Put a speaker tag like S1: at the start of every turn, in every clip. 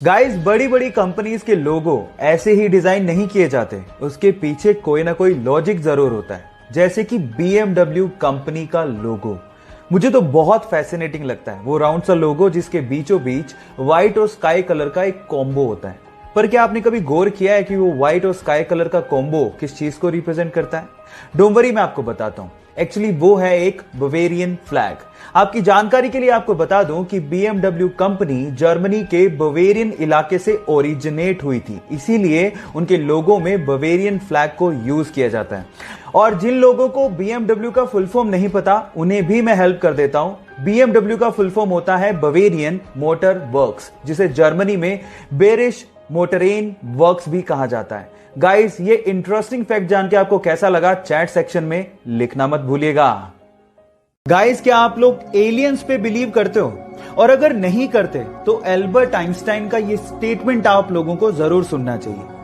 S1: Guys, बड़ी बड़ी companies के लोगो ऐसे ही डिजाइन नहीं किए जाते, उसके पीछे कोई ना कोई लॉजिक जरूर होता है। जैसे कि BMW कंपनी का लोगो मुझे तो बहुत फैसिनेटिंग लगता है। वो राउंड सा लोगो जिसके बीचों बीच व्हाइट और स्काई कलर का एक कॉम्बो होता है। पर क्या आपने कभी गौर किया है कि वो व्हाइट और स्काई कलर का कॉम्बो किस चीज को रिप्रेजेंट करता है? डोंट वरी, मैं आपको बताता हूं। एक्चुअली वो है एक बवेरियन फ्लैग। आपकी जानकारी के लिए आपको बता दूं कि BMW कंपनी जर्मनी के बवेरियन इलाके से ओरिजिनेट हुई थी, इसीलिए उनके लोगों में बवेरियन फ्लैग को यूज किया जाता है। और जिन लोगों को BMW का फुल फॉर्म नहीं पता, उन्हें भी मैं हेल्प कर देता हूं। BMW का फुल फॉर्म होता है बवेरियन मोटर वर्क्स, जिसे जर्मनी में बेरिश मोटरेन वर्क्स भी कहा जाता है। गाइस, ये इंटरेस्टिंग फैक्ट जान के आपको कैसा लगा, चैट सेक्शन में लिखना मत भूलिएगा। गाइस, क्या आप लोग एलियंस पे बिलीव करते हो? और अगर नहीं करते तो एल्बर्ट आइंस्टाइन का ये स्टेटमेंट आप लोगों को जरूर सुनना चाहिए।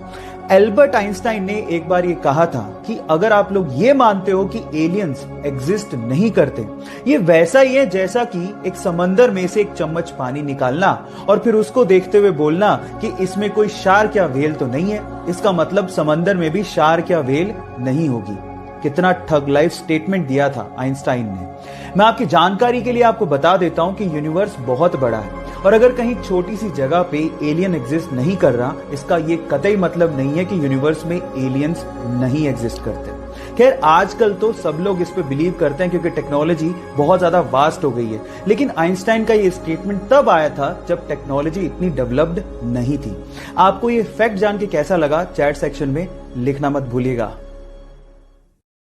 S1: एल्बर्ट आइंस्टाइन ने एक बार ये कहा था कि अगर आप लोग ये मानते हो कि एलियंस एग्जिस्ट नहीं करते, ये वैसा ही है जैसा कि एक समंदर में से एक चम्मच पानी निकालना और फिर उसको देखते हुए बोलना कि इसमें कोई शार्क या व्हेल तो नहीं है। इसका मतलब समंदर में भी शार्क या व्हेल नहीं होगी। कितना ठग लाइफ स्टेटमेंट दिया था आइंस्टाइन ने। मैं आपकी जानकारी के लिए आपको बता देता हूं कि यूनिवर्स बहुत बड़ा है और अगर कहीं छोटी सी जगह पे एलियन एग्जिस्ट नहीं कर रहा, इसका ये कतई मतलब नहीं है कि यूनिवर्स में एलियंस नहीं एग्जिस्ट करते। खैर, आजकल तो सब लोग इस पे बिलीव करते हैं क्योंकि टेक्नोलॉजी बहुत ज्यादा वास्ट हो गई है, लेकिन आइंस्टाइन का ये स्टेटमेंट तब आया था जब टेक्नोलॉजी इतनी डेवलप्ड नहीं थी। आपको ये फैक्ट जान के कैसा लगा, चैट सेक्शन में लिखना मत भूलिएगा।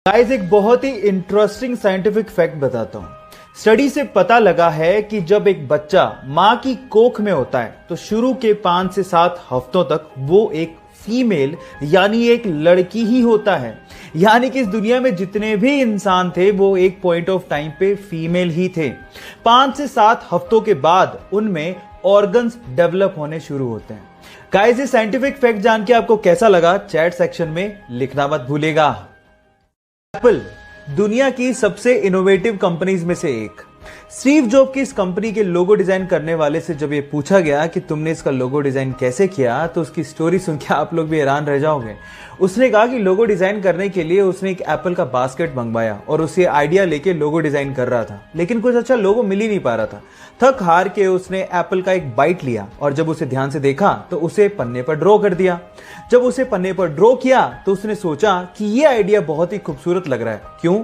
S1: गाइस, एक बहुत ही इंटरेस्टिंग साइंटिफिक फैक्ट बताता हूं। स्टडी से पता लगा है कि जब एक बच्चा मां की कोख में होता है तो शुरू के 5 से 7 हफ्तों तक वो एक फीमेल यानी एक लड़की ही होता है। यानी कि इस दुनिया में जितने भी इंसान थे वो एक पॉइंट ऑफ टाइम पे फीमेल ही थे। 5 से 7 हफ्तों के बाद उनमें ऑर्गन्स डेवलप होने शुरू होते हैं। गाइस, ये साइंटिफिक फैक्ट जान के आपको कैसा लगा, चैट सेक्शन में लिखना मत भूलिएगा। एप्पल दुनिया की सबसे इनोवेटिव कंपनीज में से एक। स्टीव जॉब की इस कंपनी के लोगो डिजाइन करने वाले से जब ये पूछा गया कि तुमने इसका लोगो डिजाइन कैसे किया, तो उसकी स्टोरी सुन के आप लोग भी हैरान रह जाओगे। उसने कहा कि लोगो डिजाइन करने के लिए उसने एक एप्पल का बास्केट मंगवाया और उसे आइडिया लेके लोगो डिजाइन कर रहा था, लेकिन कुछ अच्छा लोगो मिल ही नहीं पा रहा था। थक हार के उसने एप्पल का एक बाइट लिया और जब उसे ध्यान से देखा तो उसे पन्ने पर ड्रॉ कर दिया। जब उसे पन्ने पर ड्रॉ किया तो उसने सोचा कि यह आइडिया बहुत ही खूबसूरत लग रहा है। क्यों?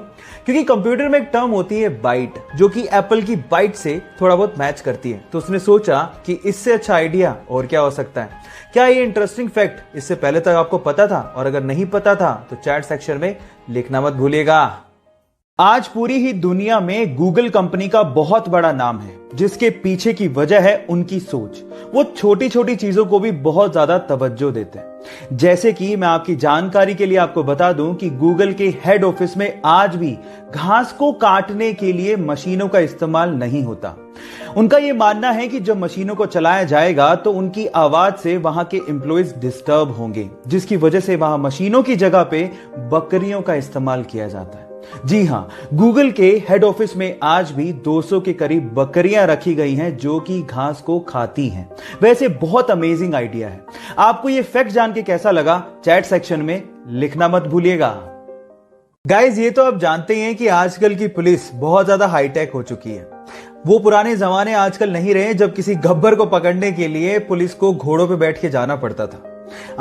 S1: क्योंकि कंप्यूटर में एक टर्म होती है बाइट, जो कि एप्पल की बाइट से थोड़ा बहुत मैच करती है। तो उसने सोचा कि इससे अच्छा आइडिया और क्या हो सकता है। क्या ये इंटरेस्टिंग फैक्ट इससे पहले तक आपको पता था? और अगर नहीं पता था तो चैट सेक्शन में लिखना मत भूलिएगा। आज पूरी ही दुनिया में गूगल कंपनी का बहुत बड़ा नाम है, जिसके पीछे की वजह है उनकी सोच। वो छोटी छोटी चीजों को भी बहुत ज्यादा तवज्जो देते हैं। जैसे कि मैं आपकी जानकारी के लिए आपको बता दूं कि गूगल के हेड ऑफिस में आज भी घास को काटने के लिए मशीनों का इस्तेमाल नहीं होता। उनका यह मानना है कि जब मशीनों को चलाया जाएगा तो उनकी आवाज से वहां के एम्प्लॉइज डिस्टर्ब होंगे, जिसकी वजह से वहां मशीनों की जगह पे बकरियों का इस्तेमाल किया जाता है। जी हां, गूगल के हेड ऑफिस में आज भी 200 के करीब बकरियां रखी गई हैं जो कि घास को खाती हैं। वैसे बहुत अमेजिंग आइडिया है। आपको यह फैक्ट जान के कैसा लगा, चैट सेक्शन में लिखना मत भूलिएगा। गाइस, ये तो आप जानते हैं कि आजकल की पुलिस बहुत ज्यादा हाईटेक हो चुकी है। वो पुराने जमाने आजकल नहीं रहे जब किसी गब्बर को पकड़ने के लिए पुलिस को घोड़ों पे बैठ के जाना पड़ता था।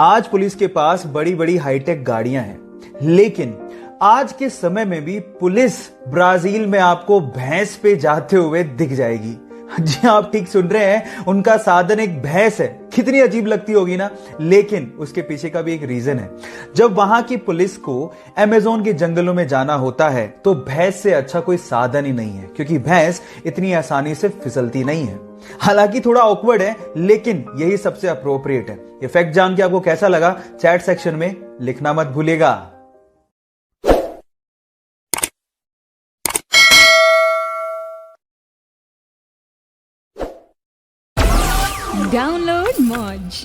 S1: आज पुलिस के पास बड़ी बड़ी हाईटेक गाड़ियां हैं, लेकिन आज के समय में भी पुलिस ब्राजील में आपको भैंस पे जाते हुए दिख जाएगी। जी, आप ठीक सुन रहे हैं, उनका साधन एक भैंस है। कितनी अजीब लगती होगी ना, लेकिन उसके पीछे का भी एक रीजन है। जब वहां की पुलिस को अमेज़न के जंगलों में जाना होता है तो भैंस से अच्छा कोई साधन ही नहीं है, क्योंकि भैंस इतनी आसानी से फिसलती नहीं है। हालांकि थोड़ा ऑकवर्ड है, लेकिन यही सबसे अप्रोप्रिएट है। ये फैक्ट जान के आपको कैसा लगा, चैट सेक्शन में लिखना मत भूलिएगा।
S2: Download Moj.